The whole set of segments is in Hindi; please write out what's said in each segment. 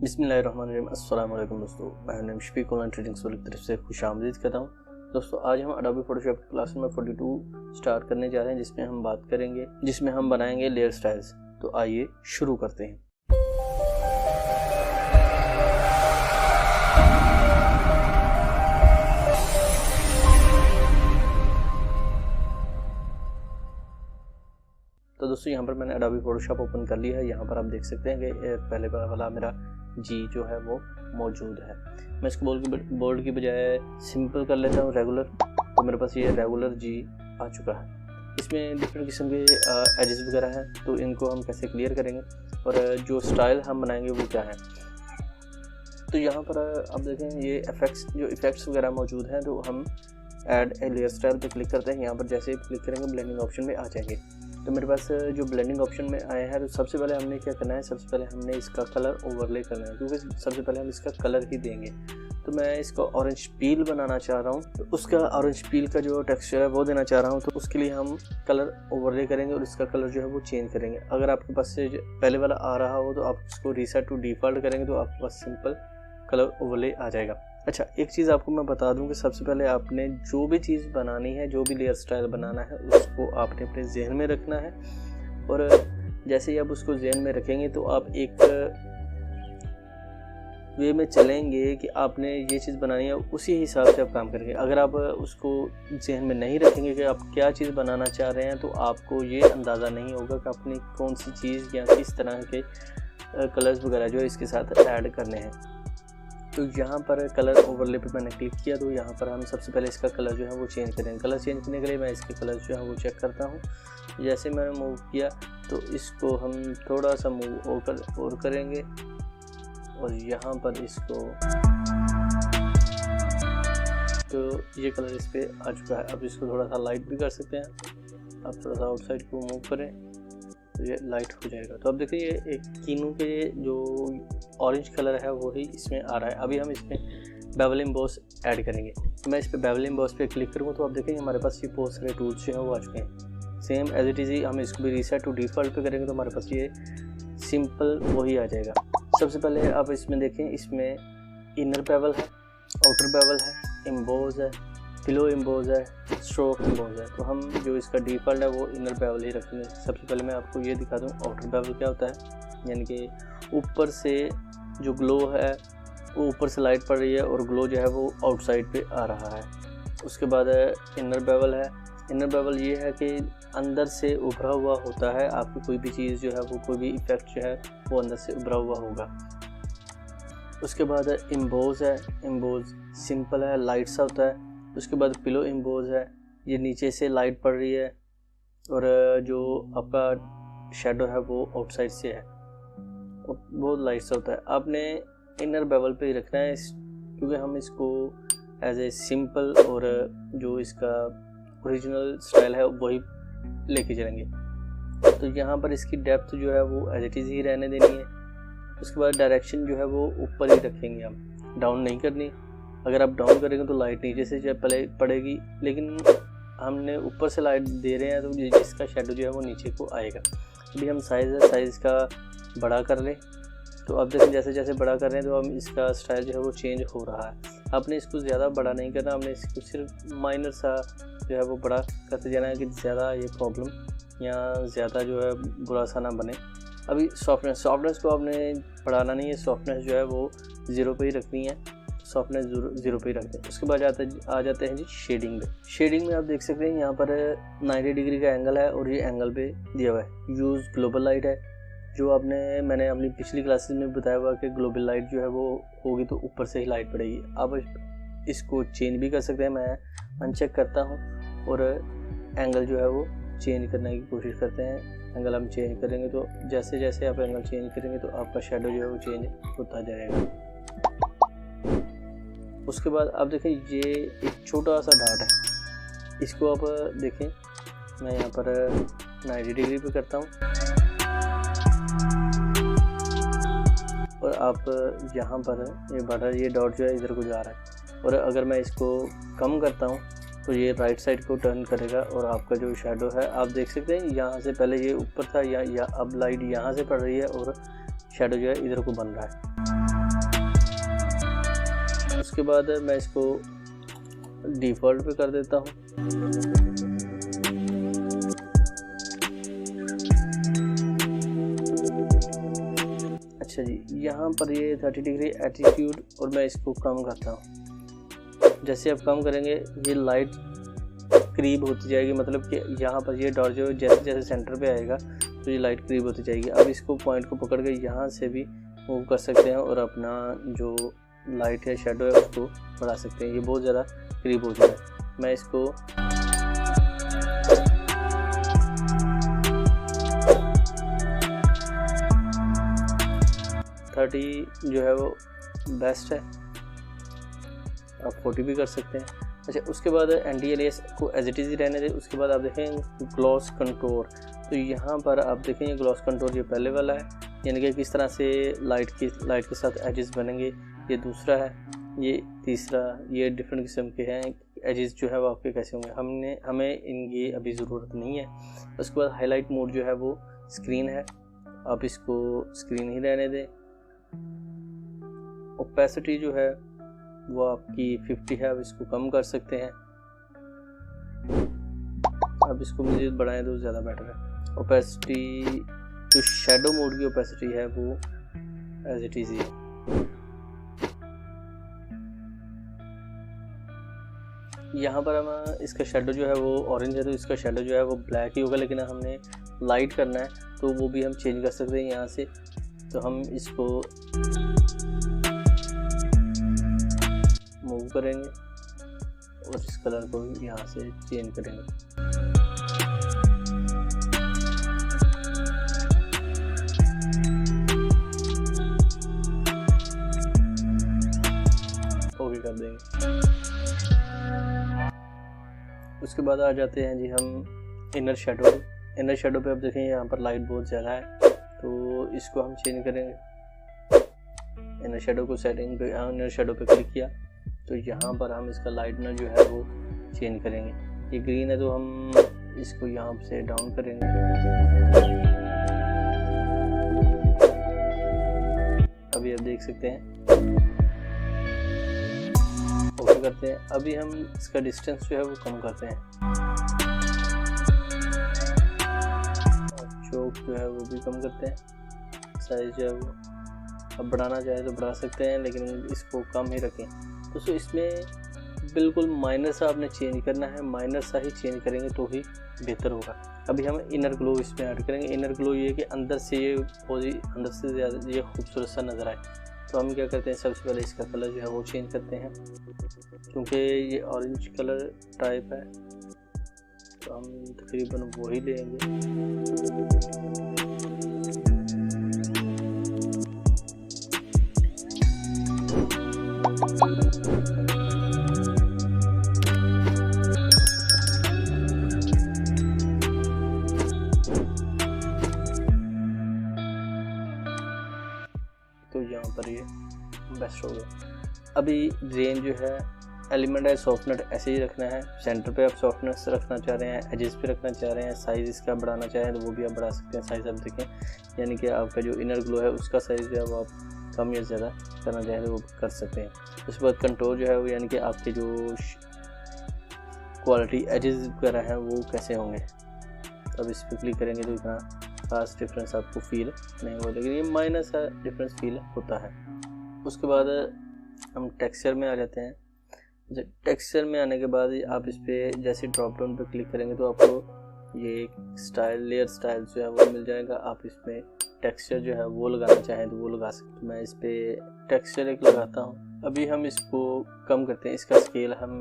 बिस्मिल्लाहिर्रहमानिर्रहीम। अस्सलाम वालेकुम दोस्तों, मैं name Shafiq online trading school की तरफ से खुशामदीद करता हूँ। दोस्तों आज हम अडोबी फोटोशॉप की क्लास नंबर 42 स्टार्ट करने जा रहे हैं, जिसमें हम बनाएंगे लेयर स्टाइल्स। तो आइए शुरू करते हैं। तो दोस्तों यहाँ पर मैंने अडोबी फोटोशॉप ओपन कर लिया है। यहाँ पर आप देख सकते हैं कि पहले वाला मेरा जी जो है वो मौजूद है। मैं इसको बोल्ड की बजाय सिंपल कर लेता हूँ, रेगुलर। तो मेरे पास ये रेगुलर जी आ चुका है। इसमें डिफरेंट किस्म के एजेस वगैरह हैं, तो इनको हम कैसे क्लियर करेंगे और जो स्टाइल हम बनाएंगे वो क्या है। तो यहाँ पर आप देखें ये इफेक्ट्स वगैरह मौजूद हैं। तो हम ऐड ए लेयर स्टाइल पे क्लिक करते हैं। यहाँ पर जैसे ही क्लिक करेंगे ब्लेंडिंग ऑप्शन में आ जाएंगे। तो मेरे पास जो ब्लेंडिंग ऑप्शन में आया है, तो सबसे पहले हमने क्या करना है, सबसे पहले हमने इसका कलर ओवरले करना है, क्योंकि सबसे पहले हम इसका कलर ही देंगे। तो मैं इसको ऑरेंज पील बनाना चाह रहा हूँ, तो उसका ऑरेंज पील का जो टेक्सचर है वो देना चाह रहा हूँ। तो उसके लिए हम कलर ओवरले करेंगे और इसका कलर जो है वो चेंज करेंगे। अगर आपके पास से पहले वाला आ रहा हो तो आप इसको रीसेट टू डिफ़ॉल्ट करेंगे तो आपके पास सिंपल कलर ओवरले आ जाएगा। अच्छा, एक चीज़ आपको मैं बता दूं कि सबसे पहले आपने जो भी चीज़ बनानी है, जो भी लेयर स्टाइल बनाना है, उसको आपने अपने जहन में रखना है। और जैसे ही आप उसको जहन में रखेंगे तो आप एक वे में चलेंगे कि आपने ये चीज़ बनानी है, उसी हिसाब से आप काम करेंगे। अगर आप उसको जहन में नहीं रखेंगे कि आप क्या चीज़ बनाना चाह रहे हैं, तो आपको ये अंदाज़ा नहीं होगा कि आपने कौन सी चीज़ या किस तरह के कलर्स वगैरह जो है इसके साथ ऐड करने हैं। तो यहाँ पर कलर ओवरले पे मैंने क्लिक किया। तो यहाँ पर हम सबसे पहले इसका कलर जो है वो चेंज करेंगे। कलर चेंज करने के लिए मैं इसके कलर जो है वो चेक करता हूँ। जैसे मैंने मूव किया तो इसको हम थोड़ा सा मूव और करेंगे और यहाँ पर इसको, तो ये कलर इस पर आ चुका है। अब इसको थोड़ा सा लाइट भी कर सकते हैं। अब थोड़ा सा आउटसाइड को मूव करें तो ये लाइट हो जाएगा। तो अब देखिए ये एक कीनू के जो ऑरेंज कलर है वही इसमें आ रहा है। अभी हम इसमें बेवल एम्बॉस ऐड करेंगे। तो मैं इस पर बेवल एम्बॉस पे क्लिक करूँगा तो आप देखेंगे हमारे पास ये बहुत सारे टूल्स जो हैं वो आ चुके हैं। सेम एज इट इज़ ही हम इसको भी रीसेट टू डिफ़ॉल्ट पे करेंगे तो हमारे पास ये सिंपल वही आ जाएगा। सबसे पहले आप इसमें देखें, इसमें इनर बेवल है, आउटर बेवल है, एम्बोज है, पिलो एम्बोज है, स्ट्रोक एम्बोज है। तो हम जो इसका डिफ़ॉल्ट है वो इनर बेवल ही रखेंगे। सबसे पहले मैं आपको ये दिखा दूँ आउटर बेवल क्या होता है। यानी कि ऊपर से जो ग्लो है वो ऊपर से लाइट पड़ रही है और ग्लो जो है वो आउटसाइड पे आ रहा है। उसके बाद इनर बेवल है। इनर बेवल ये है कि अंदर से उभरा हुआ होता है। आपकी कोई भी चीज़ जो है वो, कोई भी इफेक्ट जो है वो अंदर से उभरा हुआ होगा। उसके बाद एम्बोज है। एम्बोज सिंपल है, लाइट सा होता है। उसके बाद पिलो एम्बोज है, ये नीचे से लाइट पड़ रही है और जो आपका शेडो है वो आउटसाइड से है, बहुत लाइट सा होता है। आपने इनर बेवल पे ही रखना है, क्योंकि हम इसको एज ए सिंपल और जो इसका ओरिजिनल स्टाइल है वही लेके चलेंगे। तो यहाँ पर इसकी डेप्थ जो है वो एज इट इज़ ही रहने देनी है। उसके बाद डायरेक्शन जो है वो ऊपर ही रखेंगे, हम डाउन नहीं करनी। अगर आप डाउन करेंगे तो लाइट नीचे से पहले पड़ेगी, लेकिन हमने ऊपर से लाइट दे रहे हैं तो जिसका शेडो जो है वो नीचे को आएगा। अभी हम साइज़ का बड़ा कर लें। तो अब देखें जैसे जैसे बड़ा कर रहे हैं तो हम इसका स्टाइल जो है वो चेंज हो रहा है। आपने इसको ज़्यादा बड़ा नहीं करना, हमने इसको सिर्फ माइनर सा जो है वो बड़ा करते जाना है कि ज़्यादा ये प्रॉब्लम या ज़्यादा जो है बुरा सा ना बने। अभी सॉफ्टनेस को आपने बढ़ाना नहीं है, सॉफ्टनेस जो है वो 0 पे ही रखनी है। सॉफ्टनेस 0 पे ही रखते हैं। उसके बाद आ जाते हैं जी शेडिंग में। शेडिंग में आप देख सकते हैं यहाँ पर 90 डिग्री का एंगल है और ये एंगल पे दिया हुआ है। यूज़ ग्लोबल लाइट है, जो मैंने अपनी पिछली क्लासेस में बताया हुआ कि ग्लोबल लाइट जो है वो होगी तो ऊपर से ही लाइट पड़ेगी। आप इसको चेंज भी कर सकते हैं। मैं अनचेक करता हूँ और एंगल जो है वो चेंज करने की कोशिश करते हैं। एंगल हम चेंज करेंगे तो जैसे जैसे आप एंगल चेंज करेंगे तो आपका शेडो जो है वो चेंज होता जाएगा। उसके बाद आप देखें ये एक छोटा सा डाट है, इसको आप देखें मैं यहाँ पर 90 डिग्री पे करता हूँ और आप यहाँ पर ये डॉट जो है इधर को जा रहा है। और अगर मैं इसको कम करता हूँ तो ये राइट साइड को टर्न करेगा और आपका जो शेडो है आप देख सकते हैं यहाँ से पहले ये ऊपर था या अब लाइट यहाँ से पड़ रही है और शेडो जो है इधर को बन रहा है। उसके बाद मैं इसको डिफ़ॉल्ट पे कर देता हूँ। अच्छा जी, यहाँ पर ये 30 डिग्री एटीट्यूड और मैं इसको कम करता हूँ। जैसे आप कम करेंगे ये लाइट करीब होती जाएगी, मतलब कि यहाँ पर ये डॉट जो जैसे जैसे सेंटर पे आएगा तो ये लाइट करीब होती जाएगी। अब इसको पॉइंट को पकड़ के यहाँ से भी मूव कर सकते हैं और अपना जो लाइट है शेडो है उसको बढ़ा सकते हैं। ये बहुत ज़्यादा करीब हो जाए। मैं इसको जो है वो बेस्ट है, आप 40 भी कर सकते हैं। अच्छा, उसके बाद ND-alias को एज इट इज़ रहने दें। उसके बाद आप देखें ग्लॉस कंटूर, तो यहाँ पर आप देखें ये ग्लॉस कंटूर ये पहले वाला है, यानी कि किस तरह से लाइट के साथ एजेस बनेंगे, ये दूसरा है। ये तीसरा, ये डिफरेंट किस्म के हैं एजेस जो है वो आपके कैसे होंगे, हमें इनकी अभी ज़रूरत नहीं है। उसके बाद हाईलाइट मोड जो है वो स्क्रीन है, आप इसको स्क्रीन ही रहने दें। ओपेसिटी जो है वो आपकी 50 है, अब इसको कम कर सकते हैं। अब इसको मज़ीद बढ़ाएं तो ज़्यादा बेटर है। ओपेसिटी जो शैडो मोड की ओपेसिटी है वो एज इट इज़ है। यहाँ पर हम इसका शेडो जो है वो ऑरेंज है तो इसका शेडो जो है वो ब्लैक ही होगा, लेकिन हमने लाइट करना है तो वो भी हम चेंज कर सकते हैं यहाँ से। तो हम इसको मूव करेंगे और इस कलर को यहाँ से चेंज करेंगे। ओके कर देंगे। उसके बाद आ जाते हैं जी हम इनर शेडो। इनर शेडो पे आप देखें यहाँ पर लाइट बहुत ज़्यादा है तो इसको हम चेंज करेंगे। इनर शेडो को सेटिंग पे, इनर शेडो पे क्लिक किया तो यहाँ पर हम इसका लाइटनर जो है वो चेंज करेंगे। ये ग्रीन है तो हम इसको यहाँ से डाउन करेंगे। अभी आप देख सकते हैं, ओके करते हैं। अभी हम इसका डिस्टेंस जो है वो कम करते हैं, चौक जो है वो भी कम करते हैं। साइज जो है वो अब बढ़ाना चाहे तो बढ़ा सकते हैं, लेकिन इसको कम ही रखें। दोस्तों इसमें बिल्कुल माइनर सा आपने चेंज करना है, माइनर सा ही चेंज करेंगे तो ही बेहतर होगा। अभी हम इनर ग्लो इसमें ऐड करेंगे। इनर ग्लो ये कि अंदर से ये अंदर से ज़्यादा ये खूबसूरत सा नज़र आए। तो हम क्या करते हैं, सबसे पहले इसका कलर जो है वो चेंज करते हैं, क्योंकि ये ऑरेंज कलर टाइप है तो हम तकरीबन वो ही लेंगे। तो यहाँ पर ये बेस्ट हो गया। अभी रेंज जो है एलिमेंट है सॉफ्टनेस ऐसे ही रखना है। सेंटर पे आप सॉफ्टनेस रखना चाह रहे हैं, एजेस पे रखना चाह रहे हैं, साइज़ इसका बढ़ाना चाहें तो वो भी आप बढ़ा सकते हैं। साइज़ आप देखें, यानी कि आपका जो इनर ग्लो है उसका साइज़ जो है वो आप कम या ज़्यादा करना चाहें तो वो कर सकते हैं। उसके बाद कंट्रोल जो है वो यानी कि आपके जो क्वालिटी एजेस वगैरह हैं वो कैसे होंगे। अब इस पर क्लिक करेंगे तो इतना खास डिफरेंस आपको फील नहीं होगा, लेकिन ये माइनर सा डिफरेंस फील होता है। उसके बाद हम टेक्सचर में आ जाते हैं। टेक्सचर में आने के बाद आप इस पर जैसे ड्रॉप डाउन पे क्लिक करेंगे तो आपको ये स्टाइल, लेयर स्टाइल जो है वो मिल जाएगा। आप इसमें टेक्सचर जो है वो लगाना चाहें तो वो लगा सकते हैं। मैं इस पर टेक्सचर एक लगाता हूँ। अभी हम इसको कम करते हैं, इसका स्केल हम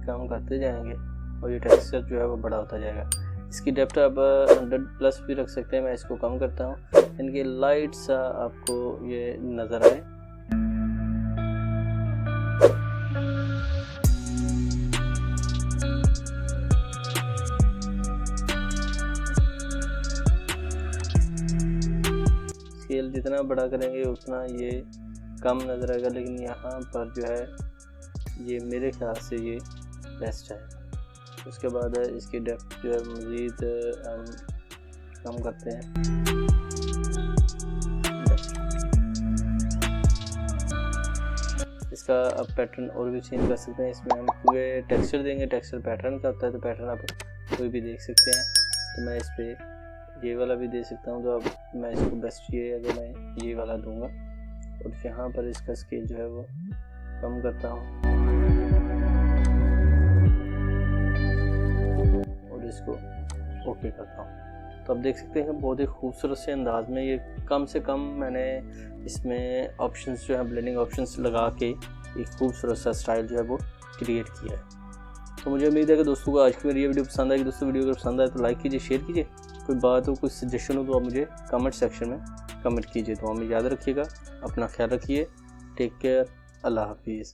कम करते जाएंगे और ये टेक्सचर जो है वो बड़ा होता जाएगा। इसकी डेप्थ आप 100+ भी रख सकते हैं। मैं इसको कम करता हूँ, इनके लाइट सा आपको ये नज़र आए। स्केल जितना बड़ा करेंगे उतना ये कम नज़र आएगा, लेकिन यहाँ पर जो है ये मेरे ख्याल से ये बेस्ट है। उसके बाद इसकी डेप्थ जो है मज़ीद हम कम करते हैं। इसका आप पैटर्न और भी चेंज कर सकते हैं। इसमें हम क्योंकि टेक्सचर देंगे, टेक्सचर पैटर्न का होता है, तो पैटर्न आप कोई भी देख सकते हैं। तो मैं इस पर ये वाला भी दे सकता हूँ। तो अब मैं इसको बेस्ट ये अगर मैं ये वाला दूंगा और यहाँ पर इसका स्केल जो है वो कम करता हूँ और इसको ओके करता हूँ। तो आप देख सकते हैं बहुत ही खूबसूरत से अंदाज में ये कम से कम मैंने इसमें ऑप्शंस जो है ब्लेंडिंग ऑप्शंस लगा के एक खूबसूरत सा स्टाइल जो है वो क्रिएट किया है। तो मुझे उम्मीद है कि दोस्तों को आज की मेरी ये वीडियो पसंद आएगी। दोस्तों वीडियो अगर पसंद आए तो लाइक कीजिए, शेयर कीजिए। कोई बात हो, कोई सजेशन हो तो आप मुझे कमेंट सेक्शन में कमेंट कीजिए। तो हमें याद रखिएगा, अपना ख्याल रखिए। टेक केयर, अल्लाह हाफिज़।